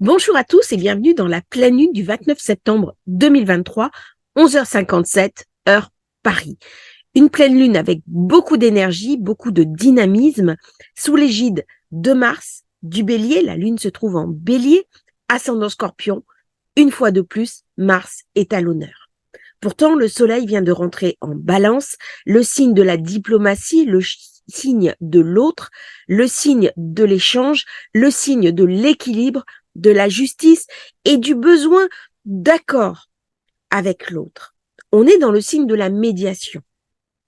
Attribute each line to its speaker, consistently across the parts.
Speaker 1: Bonjour à tous et bienvenue dans la pleine lune du 29 septembre 2023, 11h57, heure Paris. Une pleine lune avec beaucoup d'énergie, beaucoup de dynamisme, sous l'égide de Mars, du Bélier. La lune se trouve en Bélier, ascendant Scorpion. Une fois de plus, Mars est à l'honneur. Pourtant, le Soleil vient de rentrer en Balance, le signe de la diplomatie, le signe de l'autre, le signe de l'échange, le signe de l'équilibre, de la justice et du besoin d'accord avec l'autre. On est dans le signe de la médiation.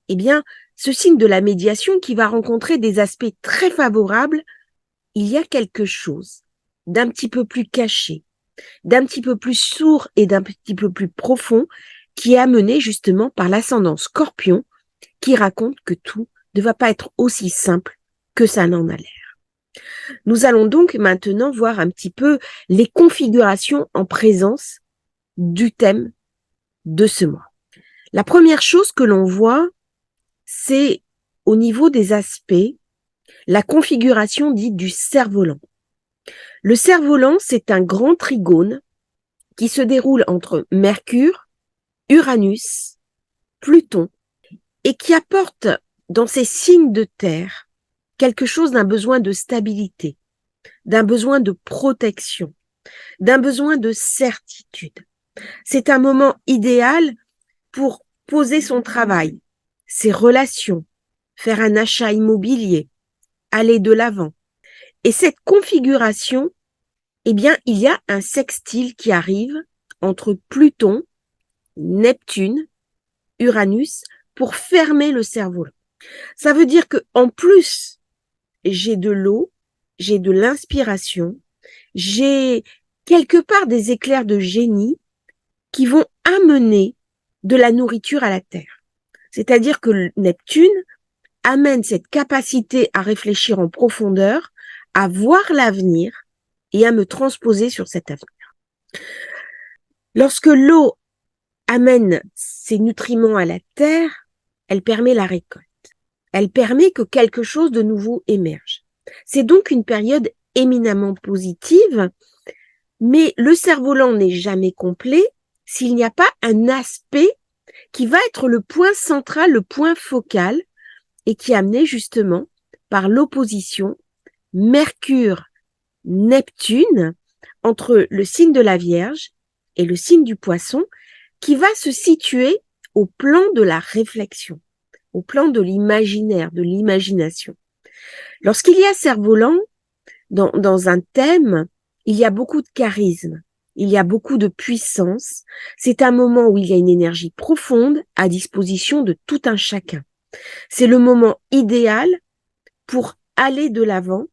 Speaker 1: Eh bien, ce signe de la médiation qui va rencontrer des aspects très favorables, il y a quelque chose d'un petit peu plus caché, d'un petit peu plus sourd et d'un petit peu plus profond qui est amené justement par l'ascendant Scorpion qui raconte que tout ne va pas être aussi simple que ça n'en a l'air. Nous allons donc maintenant voir un petit peu les configurations en présence du thème de ce mois. La première chose que l'on voit, c'est au niveau des aspects, la configuration dite du cerf-volant. Le cerf-volant, c'est un grand trigone qui se déroule entre Mercure, Uranus, Pluton et qui apporte dans ces signes de terre quelque chose d'un besoin de stabilité, d'un besoin de protection, d'un besoin de certitude. C'est un moment idéal pour poser son travail, ses relations, faire un achat immobilier, aller de l'avant. Et cette configuration, eh bien, il y a un sextile qui arrive entre Pluton, Neptune, Uranus pour fermer le cerveau. Ça veut dire que en plus, j'ai de l'eau, j'ai de l'inspiration, j'ai quelque part des éclairs de génie qui vont amener de la nourriture à la Terre. C'est-à-dire que Neptune amène cette capacité à réfléchir en profondeur, à voir l'avenir et à me transposer sur cet avenir. Lorsque l'eau amène ses nutriments à la Terre, elle permet la récolte. Elle permet que quelque chose de nouveau émerge. C'est donc une période éminemment positive, mais le cerf-volant n'est jamais complet s'il n'y a pas un aspect qui va être le point central, le point focal, et qui est amené justement par l'opposition Mercure-Neptune entre le signe de la Vierge et le signe du Poisson, qui va se situer au plan de la réflexion, au plan de l'imaginaire, de l'imagination. Lorsqu'il y a cerf-volant dans un thème, il y a beaucoup de charisme, il y a beaucoup de puissance. C'est un moment où il y a une énergie profonde à disposition de tout un chacun. C'est le moment idéal pour aller de l'avant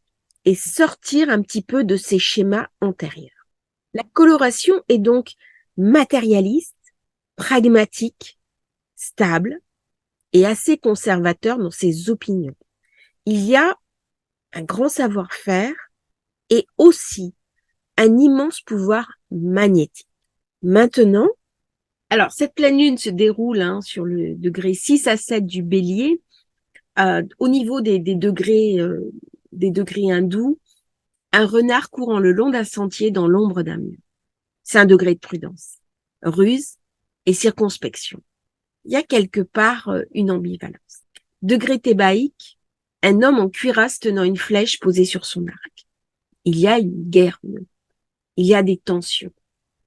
Speaker 1: et sortir un petit peu de ces schémas antérieurs. La coloration est donc matérialiste, pragmatique, stable et assez conservateur dans ses opinions. Il y a un grand savoir-faire et aussi un immense pouvoir magnétique. Maintenant, alors cette pleine lune se déroule sur le degré 6 à 7 du Bélier. Au niveau des degrés hindous, un renard courant le long d'un sentier dans l'ombre d'un mur. C'est un degré de prudence, ruse et circonspection. Il y a quelque part une ambivalence. Degré thébaïque, un homme en cuirasse tenant une flèche posée sur son arc. Il y a une guerre, il y a des tensions.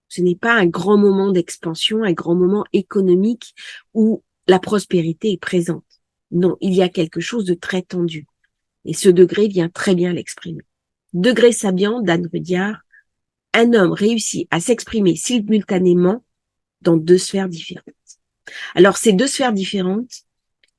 Speaker 1: Ce n'est pas un grand moment d'expansion, un grand moment économique où la prospérité est présente. Non, il y a quelque chose de très tendu. Et ce degré vient très bien l'exprimer. Degré Sabian d'Anne Rudyard, un homme réussit à s'exprimer simultanément dans deux sphères différentes. Alors, ces deux sphères différentes,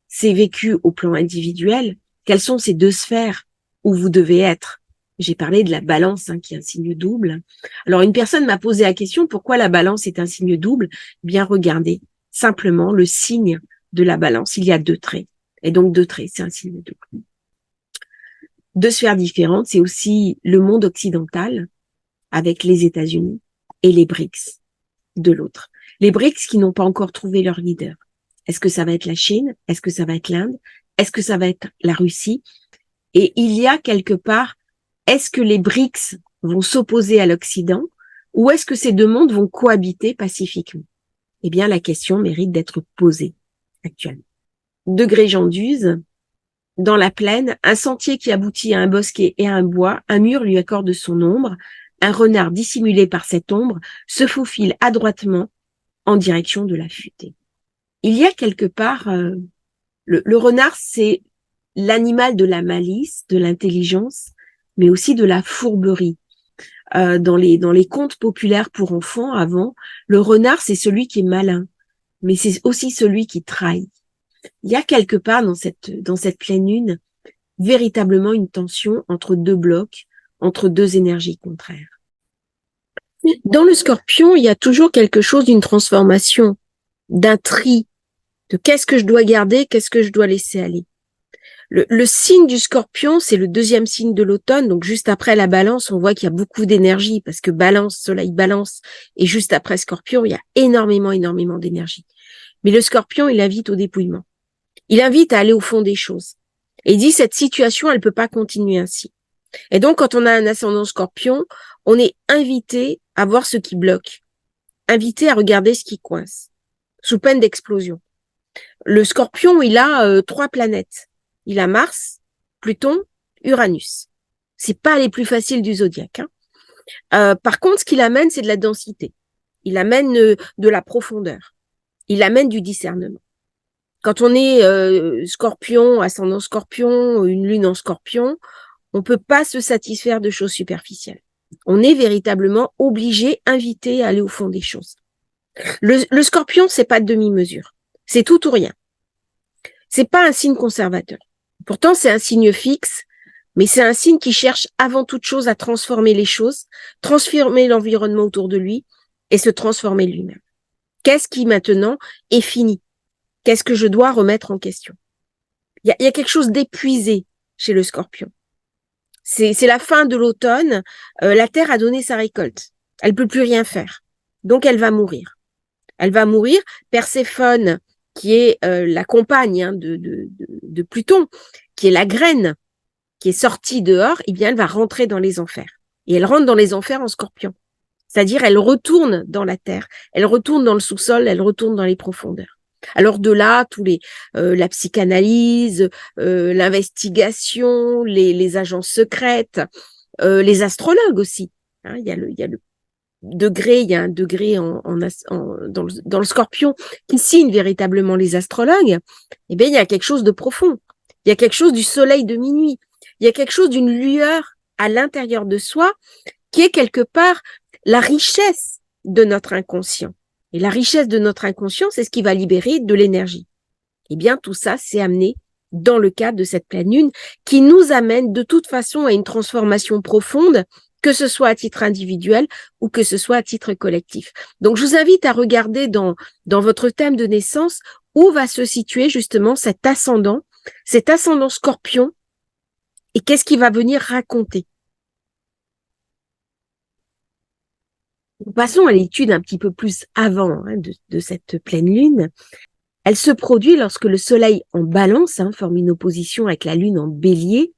Speaker 1: c'est vécu au plan individuel. Quelles sont ces deux sphères où vous devez être? J'ai parlé de la balance, qui est un signe double. Alors, une personne m'a posé la question, pourquoi la balance est un signe double? Bien, regardez, simplement, le signe de la balance, il y a deux traits. Et donc, deux traits, c'est un signe double. Deux sphères différentes, c'est aussi le monde occidental, avec les États-Unis, et les BRICS de l'autre. Les BRICS qui n'ont pas encore trouvé leur leader. Est-ce que ça va être la Chine? Est-ce que ça va être l'Inde? Est-ce que ça va être la Russie? Et il y a quelque part, est-ce que les BRICS vont s'opposer à l'Occident ou est-ce que ces deux mondes vont cohabiter pacifiquement? Eh bien, la question mérite d'être posée actuellement. Degré Genduse, dans la plaine, un sentier qui aboutit à un bosquet et à un bois, un mur lui accorde son ombre, un renard dissimulé par cette ombre se faufile adroitement en direction de la futaie. Il y a quelque part, le renard, c'est l'animal de la malice, de l'intelligence, mais aussi de la fourberie. Dans les contes populaires pour enfants avant, le renard, c'est celui qui est malin, mais c'est aussi celui qui trahit. Il y a quelque part dans cette pleine lune véritablement une tension entre deux blocs, entre deux énergies contraires. Dans le Scorpion, il y a toujours quelque chose d'une transformation, d'un tri, de qu'est-ce que je dois garder, qu'est-ce que je dois laisser aller. Le signe du Scorpion, c'est le deuxième signe de l'automne, donc juste après la Balance, on voit qu'il y a beaucoup d'énergie, parce que Balance, Soleil Balance, et juste après Scorpion, il y a énormément d'énergie. Mais le Scorpion, il invite au dépouillement. Il invite à aller au fond des choses. Et il dit, cette situation, elle peut pas continuer ainsi. Et donc, quand on a un ascendant Scorpion, on est invité à voir ce qui bloque, invité à regarder ce qui coince, sous peine d'explosion. Le Scorpion, il a 3 planètes. Il a Mars, Pluton, Uranus. C'est pas les plus faciles du zodiaque. Par contre, ce qu'il amène, c'est de la densité. Il amène de la profondeur. Il amène du discernement. Quand on est Scorpion, ascendant Scorpion, une lune en Scorpion, on peut pas se satisfaire de choses superficielles. On est véritablement obligé, invité à aller au fond des choses. Le Scorpion, c'est pas de demi-mesure. C'est tout ou rien. C'est pas un signe conservateur. Pourtant, c'est un signe fixe, mais c'est un signe qui cherche avant toute chose à transformer les choses, transformer l'environnement autour de lui et se transformer lui-même. Qu'est-ce qui maintenant est fini? Qu'est-ce que je dois remettre en question? Il y a quelque chose d'épuisé chez le Scorpion. C'est la fin de l'automne, la Terre a donné sa récolte. Elle peut plus rien faire. Donc elle va mourir. Elle va mourir. Perséphone, qui est la compagne de Pluton, qui est la graine, qui est sortie dehors, eh bien elle va rentrer dans les enfers. Et elle rentre dans les enfers en Scorpion. C'est-à-dire elle retourne dans la terre, elle retourne dans le sous-sol, elle retourne dans les profondeurs. Alors de là, la psychanalyse, l'investigation, les agences secrètes, les astrologues aussi. Hein, il y a le degré, il y a un degré dans le Scorpion qui signe véritablement les astrologues. Eh bien, il y a quelque chose de profond. Il y a quelque chose du soleil de minuit. Il y a quelque chose d'une lueur à l'intérieur de soi qui est quelque part la richesse de notre inconscient. Et la richesse de notre inconscient, c'est ce qui va libérer de l'énergie. Eh bien, tout ça, c'est amené dans le cadre de cette pleine lune qui nous amène de toute façon à une transformation profonde, que ce soit à titre individuel ou que ce soit à titre collectif. Donc, je vous invite à regarder dans votre thème de naissance où va se situer justement cet ascendant Scorpion et qu'est-ce qu'il va venir raconter. Passons à l'étude un petit peu plus avant de cette pleine lune. Elle se produit lorsque le soleil en balance forme une opposition avec la lune en bélier,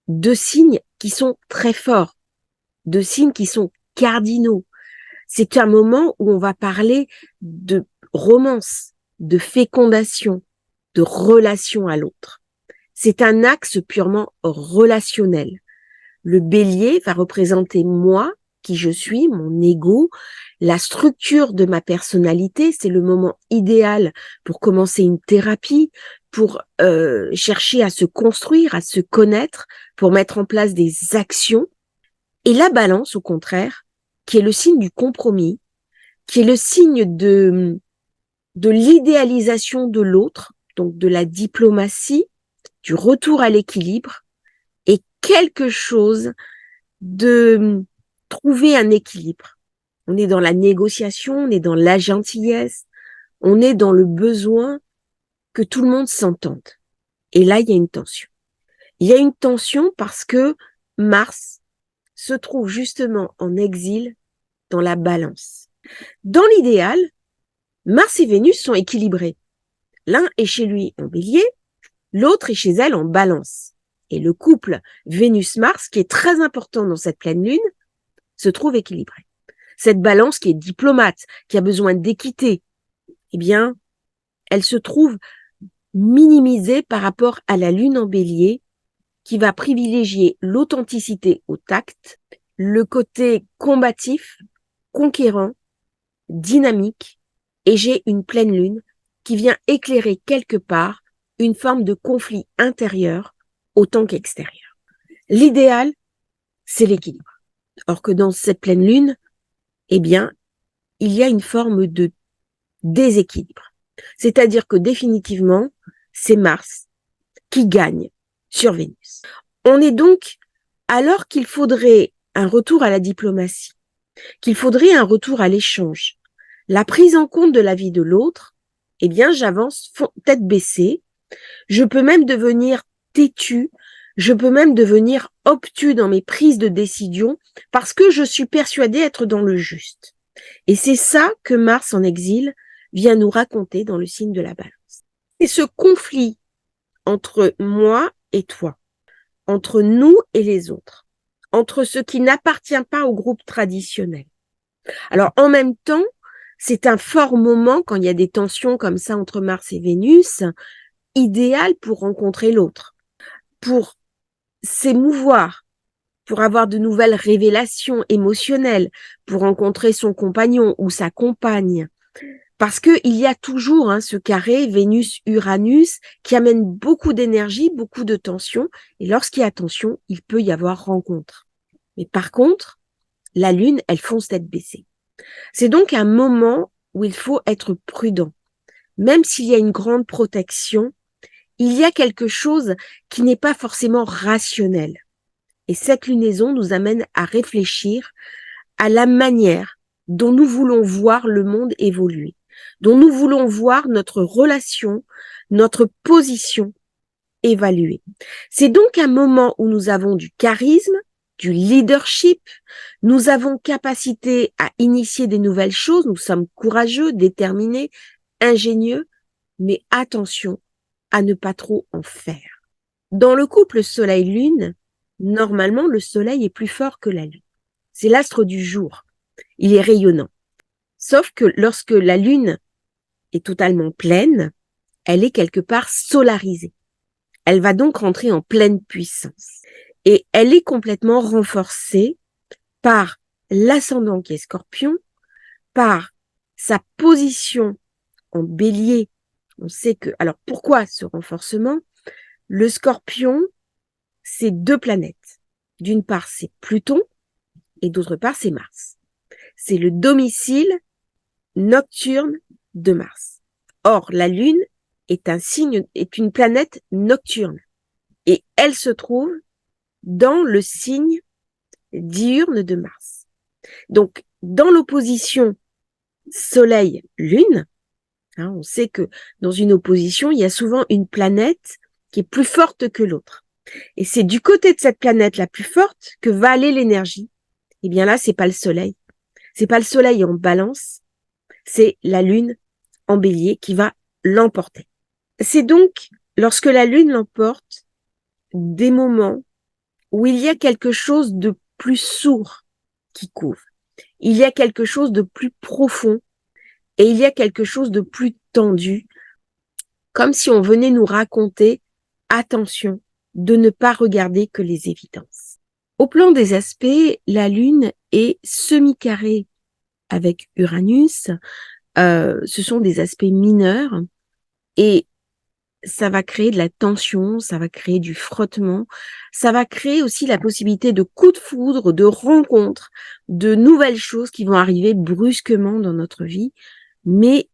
Speaker 1: deux signes qui sont très forts, deux signes qui sont cardinaux. C'est un moment où on va parler de romance, de fécondation, de relation à l'autre. C'est un axe purement relationnel. Le bélier va représenter moi, qui je suis, mon ego, la structure de ma personnalité. C'est le moment idéal pour commencer une thérapie, pour chercher à se construire, à se connaître, pour mettre en place des actions. Et la balance, au contraire, qui est le signe du compromis, qui est le signe de l'idéalisation de l'autre, donc de la diplomatie, du retour à l'équilibre, et quelque chose de trouver un équilibre. On est dans la négociation, on est dans la gentillesse, on est dans le besoin que tout le monde s'entende. Et là, il y a une tension. Il y a une tension parce que Mars se trouve justement en exil dans la balance. Dans l'idéal, Mars et Vénus sont équilibrés. L'un est chez lui en bélier, l'autre est chez elle en balance. Et le couple Vénus-Mars, qui est très important dans cette pleine lune, se trouve équilibrée. Cette balance qui est diplomate, qui a besoin d'équité, eh bien, elle se trouve minimisée par rapport à la lune en bélier qui va privilégier l'authenticité au tact, le côté combatif, conquérant, dynamique, et j'ai une pleine lune qui vient éclairer quelque part une forme de conflit intérieur autant qu'extérieur. L'idéal, c'est l'équilibre. Or que dans cette pleine lune, eh bien, il y a une forme de déséquilibre. C'est-à-dire que définitivement, c'est Mars qui gagne sur Vénus. On est donc, alors qu'il faudrait un retour à la diplomatie, qu'il faudrait un retour à l'échange, la prise en compte de la vie de l'autre, eh bien, j'avance tête baissée. Je peux même devenir têtu, je peux même devenir obtus dans mes prises de décision parce que je suis persuadée être dans le juste. Et c'est ça que Mars en exil vient nous raconter dans le signe de la Balance. Et ce conflit entre moi et toi, entre nous et les autres, entre ce qui n'appartient pas au groupe traditionnel. Alors, en même temps, c'est un fort moment quand il y a des tensions comme ça entre Mars et Vénus, idéal pour rencontrer l'autre, pour s'émouvoir, pour avoir de nouvelles révélations émotionnelles, pour rencontrer son compagnon ou sa compagne. Parce que il y a toujours ce carré Vénus-Uranus qui amène beaucoup d'énergie, beaucoup de tension. Et lorsqu'il y a tension, il peut y avoir rencontre. Mais par contre, la Lune, elle fonce tête baissée. C'est donc un moment où il faut être prudent. Même s'il y a une grande protection, il y a quelque chose qui n'est pas forcément rationnel. Et cette lunaison nous amène à réfléchir à la manière dont nous voulons voir le monde évoluer, dont nous voulons voir notre relation, notre position évaluée. C'est donc un moment où nous avons du charisme, du leadership, nous avons capacité à initier des nouvelles choses, nous sommes courageux, déterminés, ingénieux, mais attention à ne pas trop en faire. Dans le couple Soleil-Lune, normalement, le Soleil est plus fort que la Lune. C'est l'astre du jour. Il est rayonnant. Sauf que lorsque la Lune est totalement pleine, elle est quelque part solarisée. Elle va donc rentrer en pleine puissance. Et elle est complètement renforcée par l'ascendant qui est Scorpion, par sa position en Bélier. On sait que, alors pourquoi ce renforcement? Le Scorpion, c'est deux planètes. D'une part, c'est Pluton et d'autre part, c'est Mars. C'est le domicile nocturne de Mars. Or, la Lune est une planète nocturne et elle se trouve dans le signe diurne de Mars. Donc, dans l'opposition Soleil-Lune, on sait que dans une opposition, il y a souvent une planète qui est plus forte que l'autre. Et c'est du côté de cette planète la plus forte que va aller l'énergie. Eh bien là, c'est pas le Soleil. C'est pas le Soleil en Balance, c'est la Lune en Bélier qui va l'emporter. C'est donc, lorsque la Lune l'emporte, des moments où il y a quelque chose de plus sourd qui couvre. Il y a quelque chose de plus profond et il y a quelque chose de plus tendu, comme si on venait nous raconter, attention, de ne pas regarder que les évidences. Au plan des aspects, la Lune est semi-carrée avec Uranus. Ce sont des aspects mineurs et ça va créer de la tension, ça va créer du frottement, ça va créer aussi la possibilité de coups de foudre, de rencontres, de nouvelles choses qui vont arriver brusquement dans notre vie, mais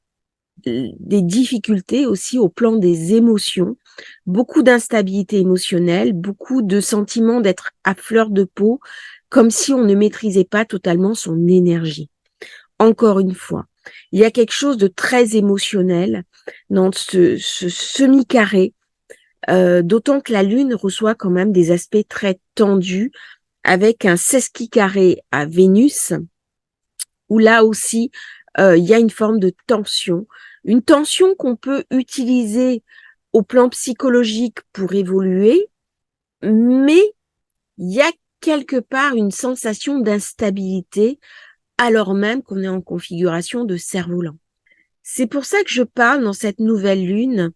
Speaker 1: des difficultés aussi au plan des émotions, beaucoup d'instabilité émotionnelle, beaucoup de sentiments d'être à fleur de peau, comme si on ne maîtrisait pas totalement son énergie. Encore une fois, il y a quelque chose de très émotionnel dans ce semi-carré, d'autant que la Lune reçoit quand même des aspects très tendus, avec un sesquicarré à Vénus, où là aussi, il y a une forme de tension, une tension qu'on peut utiliser au plan psychologique pour évoluer, mais il y a quelque part une sensation d'instabilité alors même qu'on est en configuration de cerf-volant. C'est pour ça que je parle dans cette nouvelle lune.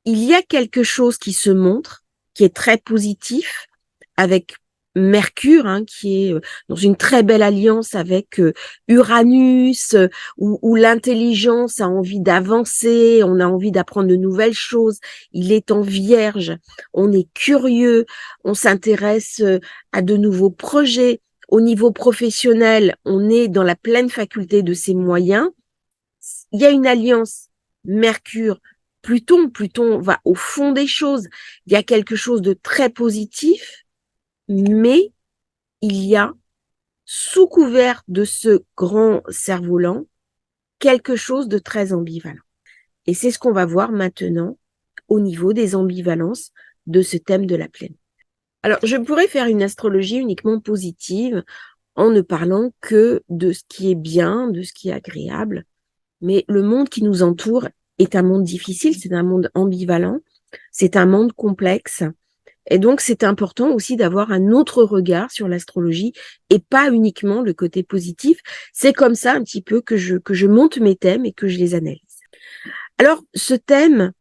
Speaker 1: Il y a quelque chose qui se montre, qui est très positif, avec Mercure, qui est dans une très belle alliance avec Uranus, où l'intelligence a envie d'avancer, on a envie d'apprendre de nouvelles choses. Il est en Vierge, on est curieux, on s'intéresse à de nouveaux projets. Au niveau professionnel, on est dans la pleine faculté de ses moyens. Il y a une alliance Mercure, Pluton va au fond des choses. Il y a quelque chose de très positif, mais il y a, sous couvert de ce grand cerf-volant, quelque chose de très ambivalent. Et c'est ce qu'on va voir maintenant au niveau des ambivalences de ce thème de la pleine. Alors, je pourrais faire une astrologie uniquement positive en ne parlant que de ce qui est bien, de ce qui est agréable, mais le monde qui nous entoure est un monde difficile, c'est un monde ambivalent, c'est un monde complexe. Et donc, c'est important aussi d'avoir un autre regard sur l'astrologie et pas uniquement le côté positif. C'est comme ça un petit peu que je monte mes thèmes et que je les analyse. Alors, ce thème,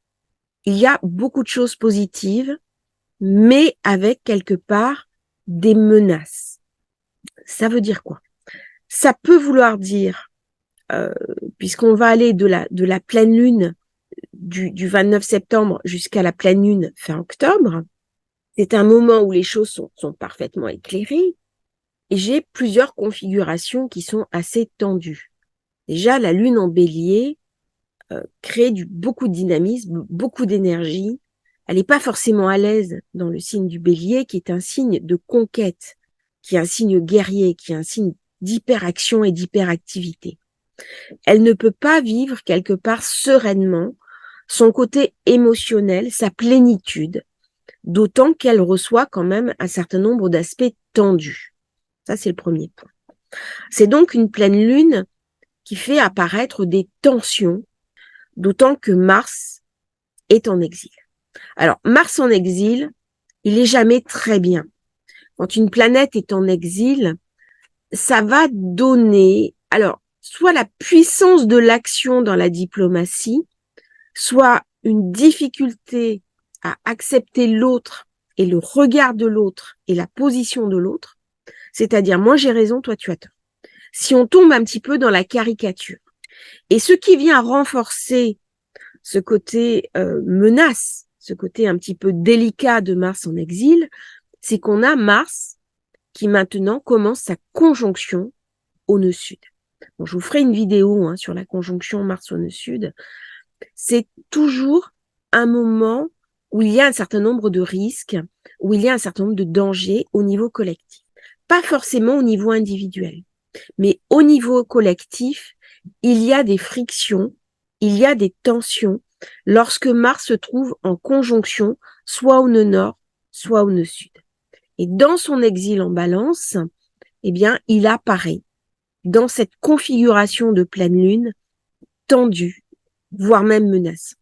Speaker 1: il y a beaucoup de choses positives, mais avec quelque part des menaces. Ça veut dire quoi? Ça peut vouloir dire, puisqu'on va aller de la pleine lune du 29 septembre jusqu'à la pleine lune fin octobre, c'est un moment où les choses sont parfaitement éclairées et j'ai plusieurs configurations qui sont assez tendues. Déjà, la lune en bélier crée beaucoup de dynamisme, beaucoup d'énergie. Elle n'est pas forcément à l'aise dans le signe du bélier qui est un signe de conquête, qui est un signe guerrier, qui est un signe d'hyperaction et d'hyperactivité. Elle ne peut pas vivre quelque part sereinement son côté émotionnel, sa plénitude, d'autant qu'elle reçoit quand même un certain nombre d'aspects tendus. Ça, c'est le premier point. C'est donc une pleine lune qui fait apparaître des tensions, d'autant que Mars est en exil. Alors, Mars en exil, il est jamais très bien. Quand une planète est en exil, ça va donner, alors, soit la puissance de l'action dans la diplomatie, soit une difficulté à accepter l'autre et le regard de l'autre et la position de l'autre, c'est-à-dire moi j'ai raison, toi tu as tort. Si on tombe un petit peu dans la caricature. Et ce qui vient renforcer ce côté menace, ce côté un petit peu délicat de Mars en exil, c'est qu'on a Mars qui maintenant commence sa conjonction au nœud sud. Bon, je vous ferai une vidéo sur la conjonction Mars au nœud sud. C'est toujours un moment où il y a un certain nombre de risques, où il y a un certain nombre de dangers au niveau collectif. Pas forcément au niveau individuel, mais au niveau collectif, il y a des frictions, il y a des tensions lorsque Mars se trouve en conjonction, soit au nœud nord, soit au nœud sud. Et dans son exil en Balance, eh bien, il apparaît dans cette configuration de pleine lune tendue, voire même menaçante.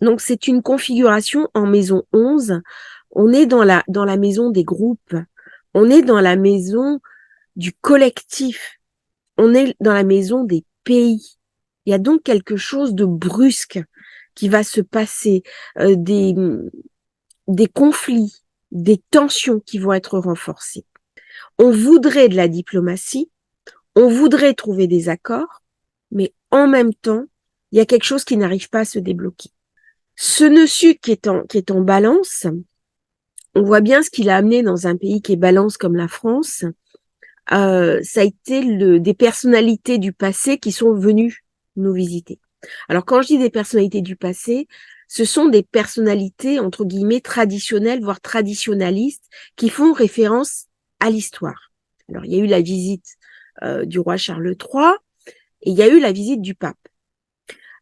Speaker 1: Donc, c'est une configuration en maison 11. On est dans la maison des groupes. On est dans la maison du collectif. On est dans la maison des pays. Il y a donc quelque chose de brusque qui va se passer, des conflits, des tensions qui vont être renforcées. On voudrait de la diplomatie, on voudrait trouver des accords, mais en même temps, il y a quelque chose qui n'arrive pas à se débloquer. Ce nœud sud qui est en balance, on voit bien ce qu'il a amené dans un pays qui est balance comme la France. Ça a été des personnalités du passé qui sont venues nous visiter. Alors quand je dis des personnalités du passé, ce sont des personnalités entre guillemets traditionnelles, voire traditionalistes, qui font référence à l'histoire. Alors il y a eu la visite du roi Charles III et il y a eu la visite du pape.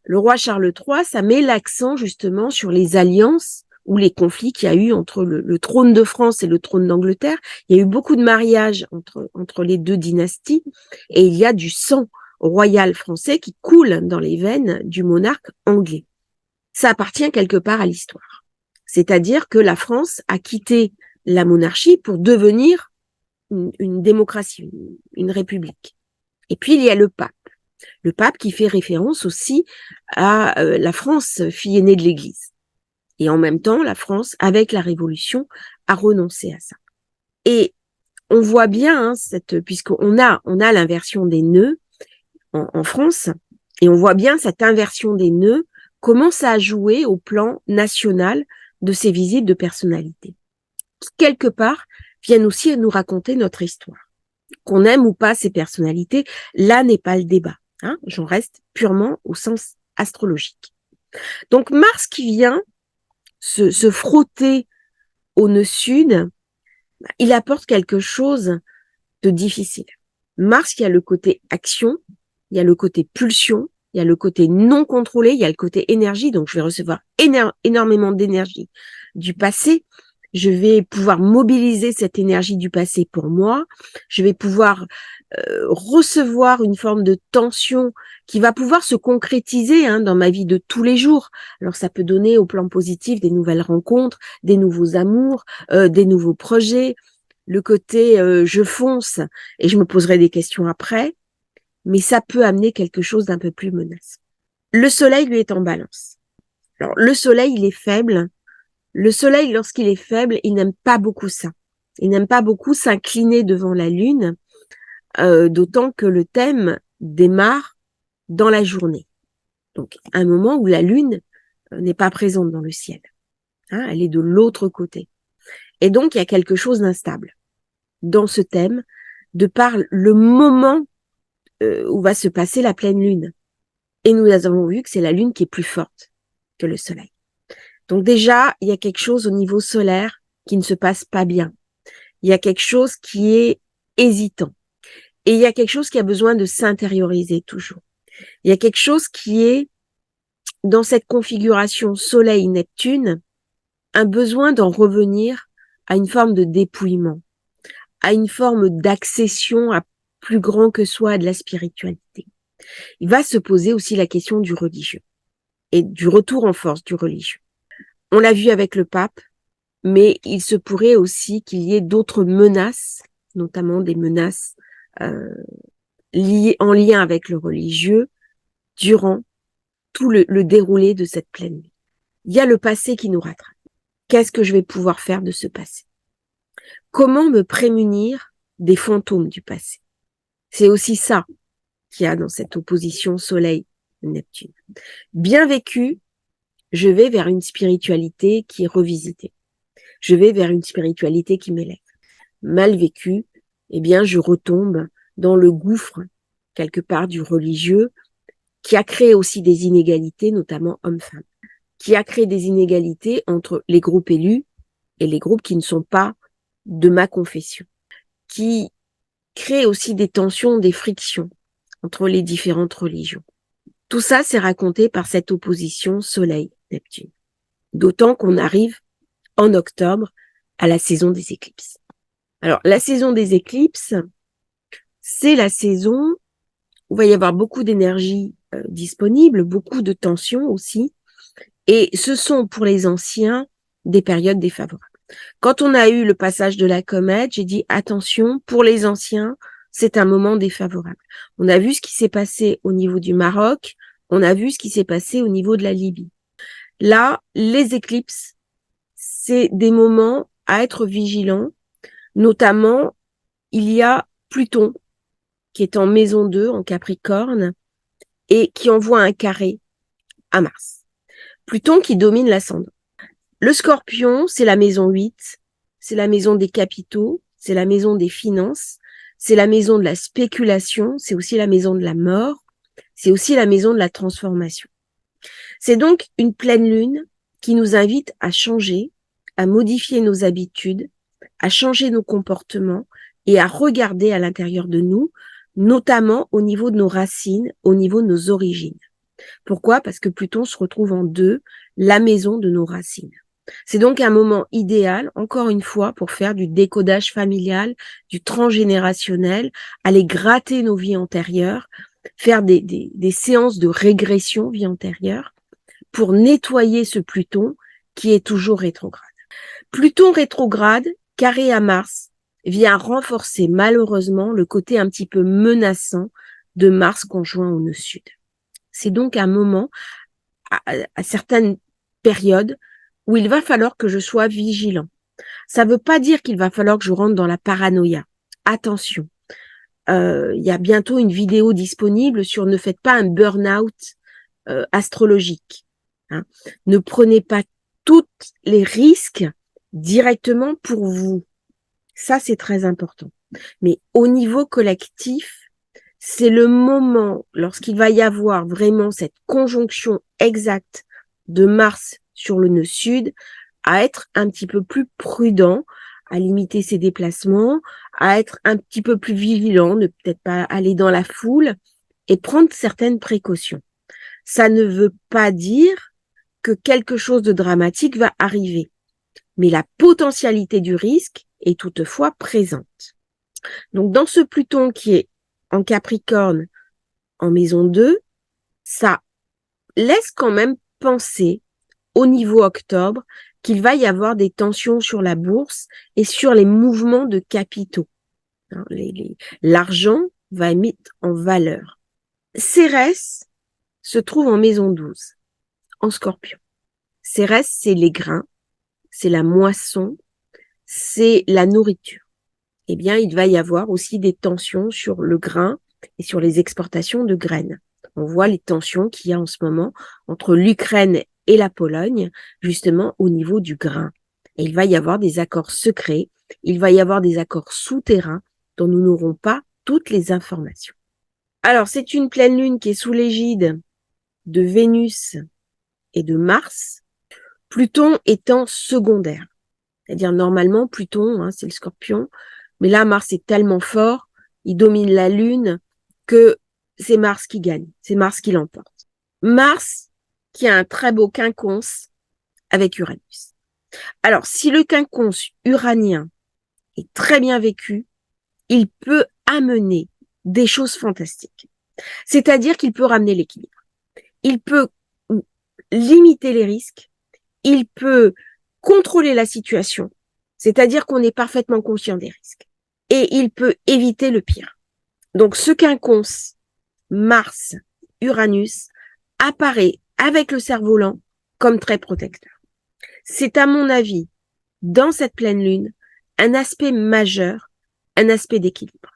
Speaker 1: Le roi Charles III, ça met l'accent justement sur les alliances ou les conflits qu'il y a eu entre le trône de France et le trône d'Angleterre. Il y a eu beaucoup de mariages entre les deux dynasties et il y a du sang royal français qui coule dans les veines du monarque anglais. Ça appartient quelque part à l'histoire. C'est-à-dire que la France a quitté la monarchie pour devenir une démocratie, une république. Et puis il y a le pape. Le pape qui fait référence aussi à la France, fille aînée de l'Église. Et en même temps, la France, avec la Révolution, a renoncé à ça. Et on voit bien, puisqu'on a l'inversion des nœuds en France, et on voit bien cette inversion des nœuds commence à jouer au plan national de ces visites de personnalités, qui quelque part viennent aussi nous raconter notre histoire. Qu'on aime ou pas ces personnalités, là n'est pas le débat. J'en reste purement au sens astrologique. Donc Mars qui vient se frotter au nœud sud, il apporte quelque chose de difficile. Mars, il y a le côté action, il y a le côté pulsion, il y a le côté non contrôlé, il y a le côté énergie, donc je vais recevoir énormément d'énergie du passé, je vais pouvoir mobiliser cette énergie du passé pour moi, je vais pouvoir recevoir une forme de tension qui va pouvoir se concrétiser dans ma vie de tous les jours. Alors ça peut donner au plan positif des nouvelles rencontres, des nouveaux amours, des nouveaux projets, le côté je fonce et je me poserai des questions après, mais ça peut amener quelque chose d'un peu plus menaçant. Le soleil, lui, est en balance. Alors le soleil, il est faible. Le soleil, lorsqu'il est faible, il n'aime pas beaucoup ça. Il n'aime pas beaucoup s'incliner devant la lune, d'autant que le thème démarre dans la journée. Donc, un moment où la lune n'est pas présente dans le ciel. Elle est de l'autre côté. Et donc, il y a quelque chose d'instable dans ce thème, de par le moment où va se passer la pleine lune. Et nous avons vu que c'est la lune qui est plus forte que le soleil. Donc déjà, il y a quelque chose au niveau solaire qui ne se passe pas bien. Il y a quelque chose qui est hésitant. Et il y a quelque chose qui a besoin de s'intérioriser toujours. Il y a quelque chose qui est, dans cette configuration Soleil-Neptune, un besoin d'en revenir à une forme de dépouillement, à une forme d'accession à plus grand que soi de la spiritualité. Il va se poser aussi la question du religieux et du retour en force du religieux. On l'a vu avec le pape, mais il se pourrait aussi qu'il y ait d'autres menaces, notamment des menaces en lien avec le religieux, durant tout le déroulé de cette pleine nuit. Il y a le passé qui nous rattrape. Qu'est-ce que je vais pouvoir faire de ce passé? Comment me prémunir des fantômes du passé? C'est aussi ça qu'il y a dans cette opposition Soleil-Neptune. Bien vécu, je vais vers une spiritualité qui est revisitée. Je vais vers une spiritualité qui m'élève. Mal vécu, eh bien, je retombe dans le gouffre, quelque part, du religieux, qui a créé aussi des inégalités, notamment hommes-femmes, qui a créé des inégalités entre les groupes élus et les groupes qui ne sont pas de ma confession, qui crée aussi des tensions, des frictions entre les différentes religions. Tout ça, c'est raconté par cette opposition Soleil-Neptune. D'autant qu'on arrive en octobre à la saison des éclipses. Alors, la saison des éclipses, c'est la saison où il va y avoir beaucoup d'énergie disponible, beaucoup de tensions aussi, et ce sont pour les anciens des périodes défavorables. Quand on a eu le passage de la comète, j'ai dit attention, pour les anciens, c'est un moment défavorable. On a vu ce qui s'est passé au niveau du Maroc, on a vu ce qui s'est passé au niveau de la Libye. Là, les éclipses, c'est des moments à être vigilants, notamment, il y a Pluton, qui est en maison 2, en Capricorne, et qui envoie un carré à Mars. Pluton qui domine l'ascendant. Le Scorpion, c'est la maison 8, c'est la maison des capitaux, c'est la maison des finances, c'est la maison de la spéculation, c'est aussi la maison de la mort, c'est aussi la maison de la transformation. C'est donc une pleine lune qui nous invite à changer, à modifier nos habitudes, à changer nos comportements et à regarder à l'intérieur de nous, notamment au niveau de nos racines, au niveau de nos origines. Pourquoi? Parce que Pluton se retrouve en 2, la maison de nos racines. C'est donc un moment idéal, encore une fois, pour faire du décodage familial, du transgénérationnel, aller gratter nos vies antérieures, faire des séances de régression vie antérieure pour nettoyer ce Pluton qui est toujours rétrograde. Pluton rétrograde, carré à Mars, vient renforcer malheureusement le côté un petit peu menaçant de Mars conjoint au nœud sud. C'est donc un moment, à certaines périodes, où il va falloir que je sois vigilant. Ça ne veut pas dire qu'il va falloir que je rentre dans la paranoïa. Attention, il y a bientôt une vidéo disponible sur ne faites pas un burn-out astrologique. Hein. Ne prenez pas tous les risques directement pour vous. Ça, c'est très important. Mais au niveau collectif, c'est le moment, lorsqu'il va y avoir vraiment cette conjonction exacte de Mars sur le nœud sud, à être un petit peu plus prudent, à limiter ses déplacements, à être un petit peu plus vigilant, ne peut-être pas aller dans la foule et prendre certaines précautions. Ça ne veut pas dire que quelque chose de dramatique va arriver, mais la potentialité du risque est toutefois présente. Donc, dans ce Pluton qui est en Capricorne, en maison 2, ça laisse quand même penser au niveau octobre qu'il va y avoir des tensions sur la bourse et sur les mouvements de capitaux. L'argent va mettre en valeur. Cérès se trouve en maison 12, en Scorpion. Cérès, c'est les grains, c'est la moisson, c'est la nourriture. Eh bien, il va y avoir aussi des tensions sur le grain et sur les exportations de graines. On voit les tensions qu'il y a en ce moment entre l'Ukraine et la Pologne, justement au niveau du grain. Et il va y avoir des accords secrets, il va y avoir des accords souterrains dont nous n'aurons pas toutes les informations. Alors, c'est une pleine lune qui est sous l'égide de Vénus et de Mars, Pluton étant secondaire. C'est-à-dire, normalement, Pluton, c'est le Scorpion, mais là, Mars est tellement fort, il domine la Lune, que c'est Mars qui gagne, c'est Mars qui l'emporte. Mars, qui a un très beau quinconce avec Uranus. Alors, si le quinconce uranien est très bien vécu, il peut amener des choses fantastiques. C'est-à-dire qu'il peut ramener l'équilibre. Il peut limiter les risques, il peut contrôler la situation, c'est-à-dire qu'on est parfaitement conscient des risques. Et il peut éviter le pire. Donc, ce quinconce Mars-Uranus apparaît avec le cerf-volant comme très protecteur. C'est à mon avis, dans cette pleine lune, un aspect majeur, un aspect d'équilibre.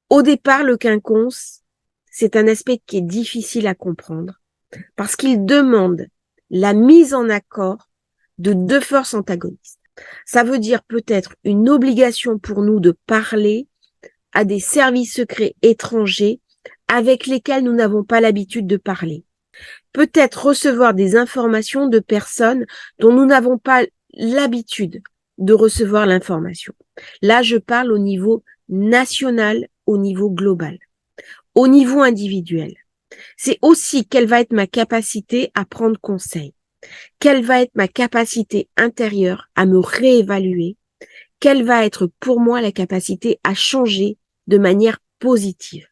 Speaker 1: Au départ, le quinconce, c'est un aspect qui est difficile à comprendre parce qu'il demande la mise en accord de deux forces antagonistes. Ça veut dire peut-être une obligation pour nous de parler à des services secrets étrangers avec lesquels nous n'avons pas l'habitude de parler. Peut-être recevoir des informations de personnes dont nous n'avons pas l'habitude de recevoir l'information. Là, je parle au niveau national, au niveau global, au niveau individuel. C'est aussi quelle va être ma capacité à prendre conseil, quelle va être ma capacité intérieure à me réévaluer, quelle va être pour moi la capacité à changer de manière positive.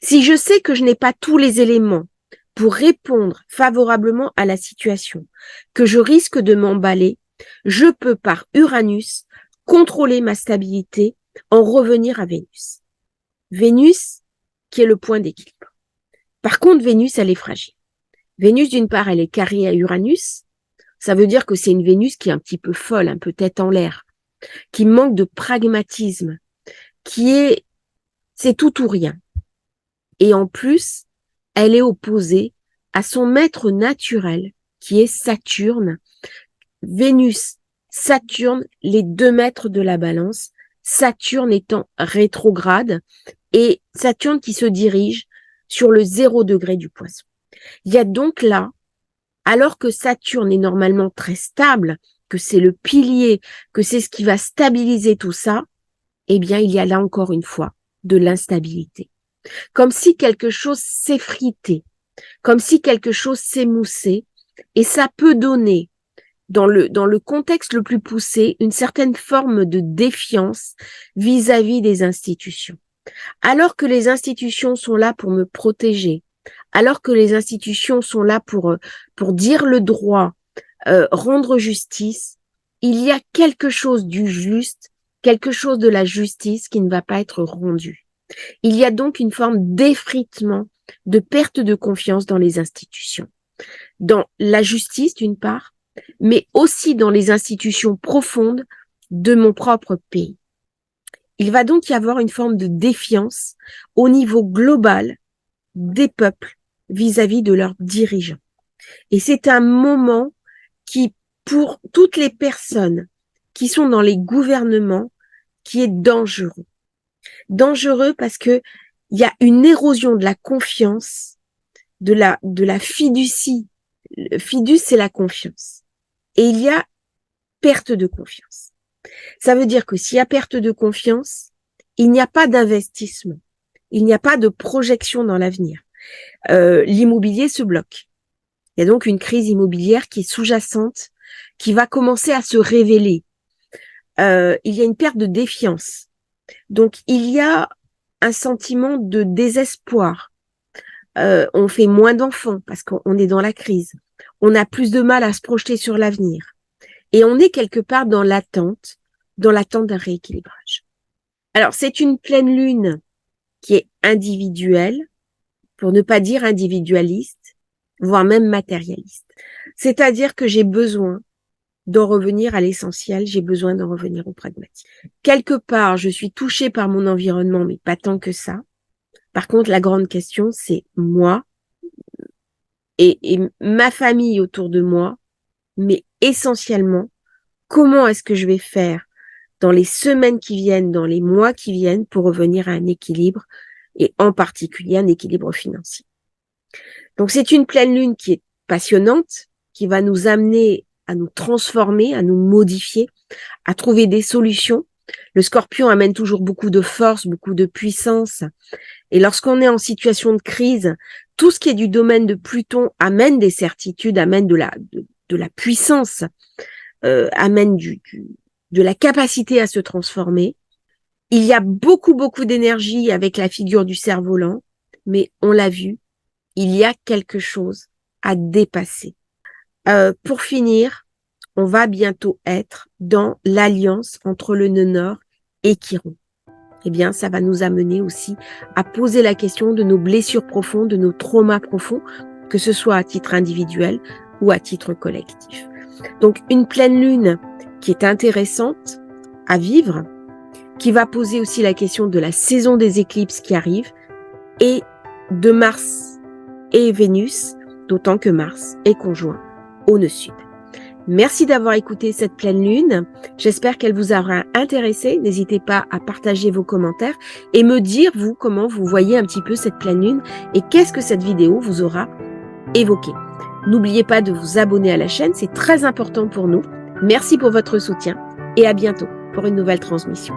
Speaker 1: Si je sais que je n'ai pas tous les éléments pour répondre favorablement à la situation, que je risque de m'emballer, je peux par Uranus contrôler ma stabilité en revenir à Vénus. Vénus qui est le point d'équilibre. Par contre, Vénus, elle est fragile. Vénus, d'une part, elle est carrée à Uranus. Ça veut dire que c'est une Vénus qui est un petit peu folle, un peu tête en l'air, qui manque de pragmatisme, c'est tout ou rien. Et en plus, elle est opposée à son maître naturel, qui est Saturne. Vénus, Saturne, les deux maîtres de la balance, Saturne étant rétrograde et Saturne qui se dirige sur le 0 degré du Poisson. Il y a donc là, alors que Saturne est normalement très stable, que c'est le pilier, que c'est ce qui va stabiliser tout ça, eh bien, il y a là encore une fois de l'instabilité. Comme si quelque chose s'effritait, comme si quelque chose s'émoussait, et ça peut donner, dans le contexte le plus poussé, une certaine forme de défiance vis-à-vis des institutions. Alors que les institutions sont là pour me protéger, alors que les institutions sont là pour dire le droit, rendre justice, il y a quelque chose du juste quelque chose de la justice qui ne va pas être rendu. Il y a donc une forme d'effritement, de perte de confiance dans les institutions. Dans la justice, d'une part, mais aussi dans les institutions profondes de mon propre pays. Il va donc y avoir une forme de défiance au niveau global des peuples vis-à-vis de leurs dirigeants. Et c'est un moment qui, pour toutes les personnes qui sont dans les gouvernements, qui est dangereux. Dangereux parce que il y a une érosion de la confiance, de la fiducie. Le fidus, c'est la confiance. Et il y a perte de confiance. Ça veut dire que s'il y a perte de confiance, il n'y a pas d'investissement. Il n'y a pas de projection dans l'avenir. L'immobilier se bloque. Il y a donc une crise immobilière qui est sous-jacente, qui va commencer à se révéler. Il y a une perte de défiance. Donc, il y a un sentiment de désespoir. On fait moins d'enfants parce qu'on est dans la crise. On a plus de mal à se projeter sur l'avenir. Et on est quelque part dans l'attente d'un rééquilibrage. Alors, c'est une pleine lune qui est individuelle, pour ne pas dire individualiste, voire même matérialiste. C'est-à-dire que j'ai besoin d'en revenir à l'essentiel, j'ai besoin d'en revenir au pragmatique. Quelque part, je suis touchée par mon environnement, mais pas tant que ça. Par contre, la grande question, c'est moi et ma famille autour de moi, mais essentiellement, comment est-ce que je vais faire dans les semaines qui viennent, dans les mois qui viennent, pour revenir à un équilibre, et en particulier un équilibre financier. Donc, c'est une pleine lune qui est passionnante, qui va nous amener à nous transformer, à nous modifier, à trouver des solutions. Le Scorpion amène toujours beaucoup de force, beaucoup de puissance. Et lorsqu'on est en situation de crise, tout ce qui est du domaine de Pluton amène des certitudes, amène de la puissance, amène de la capacité à se transformer. Il y a beaucoup d'énergie avec la figure du cerf-volant, mais on l'a vu, il y a quelque chose à dépasser. Pour finir, on va bientôt être dans l'alliance entre le nœud nord et Chiron. Eh bien, ça va nous amener aussi à poser la question de nos blessures profondes, de nos traumas profonds, que ce soit à titre individuel ou à titre collectif. Donc, une pleine lune qui est intéressante à vivre, qui va poser aussi la question de la saison des éclipses qui arrive et de Mars et Vénus, d'autant que Mars est conjoint au nœud sud. Merci d'avoir écouté cette pleine lune. J'espère qu'elle vous aura intéressé. N'hésitez pas à partager vos commentaires et me dire, vous, comment vous voyez un petit peu cette pleine lune et qu'est-ce que cette vidéo vous aura évoqué. N'oubliez pas de vous abonner à la chaîne, c'est très important pour nous. Merci pour votre soutien et à bientôt pour une nouvelle transmission.